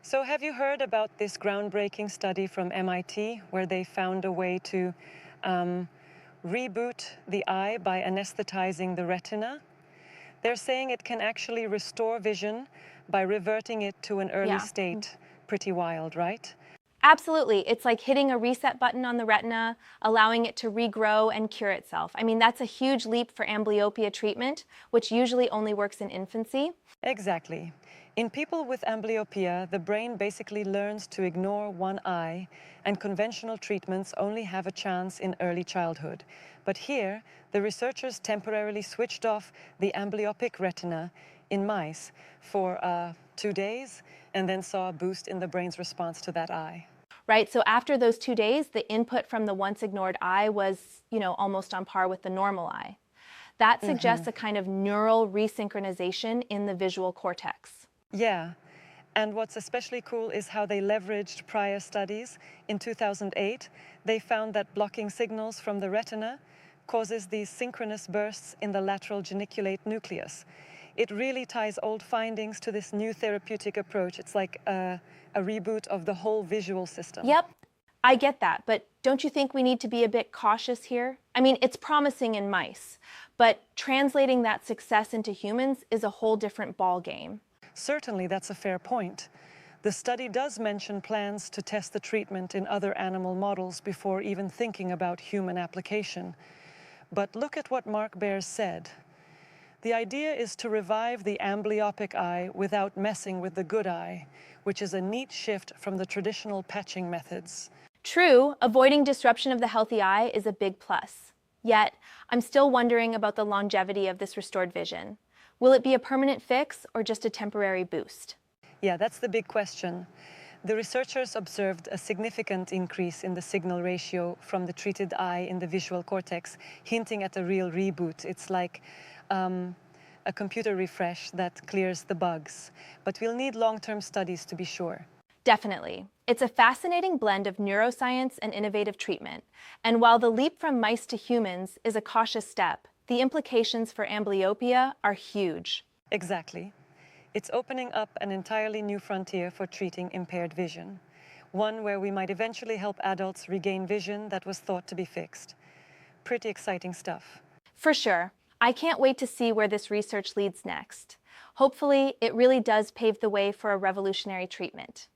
So have you heard about this groundbreaking study from MIT where they found a way to um, reboot the eye by anesthetizing the retina? They're saying it can actually restore vision by reverting it to an early Yeah. state. Pretty wild, right? Absolutely. It's like hitting a reset button on the retina, allowing it to regrow and cure itself. I mean, that's a huge leap for amblyopia treatment, which usually only works in infancy. Exactly. In people with amblyopia, the brain basically learns to ignore one eye, and conventional treatments only have a chance in early childhood. But here, the researchers temporarily switched off the amblyopic retina in mice for 2 days and then saw a boost in the brain's response to that eye. Right? So after those 2 days, the input from the once ignored eye was, almost on par with the normal eye. That suggests a kind of neural resynchronization in the visual cortex. Yeah, and what's especially cool is how they leveraged prior studies. In 2008, they found that blocking signals from the retina causes these synchronous bursts in the lateral geniculate nucleus. It really ties old findings to this new therapeutic approach. It's like a reboot of the whole visual system. Yep, I get that, but don't you think we need to be a bit cautious here? I mean, it's promising in mice, but translating that success into humans is a whole different ball game. Certainly, that's a fair point. The study does mention plans to test the treatment in other animal models before even thinking about human application. But look at what Mark Bears said. The idea is to revive the amblyopic eye without messing with the good eye, which is a neat shift from the traditional patching methods. True, avoiding disruption of the healthy eye is a big plus. Yet, I'm still wondering about the longevity of this restored vision. Will it be a permanent fix or just a temporary boost? Yeah, that's the big question. The researchers observed a significant increase in the signal ratio from the treated eye in the visual cortex, hinting at a real reboot. It's like a computer refresh that clears the bugs. But we'll need long-term studies to be sure. Definitely. It's a fascinating blend of neuroscience and innovative treatment. And while the leap from mice to humans is a cautious step, the implications for amblyopia are huge. Exactly. It's opening up an entirely new frontier for treating impaired vision, one where we might eventually help adults regain vision that was thought to be fixed. Pretty exciting stuff. For sure. I can't wait to see where this research leads next. Hopefully, it really does pave the way for a revolutionary treatment.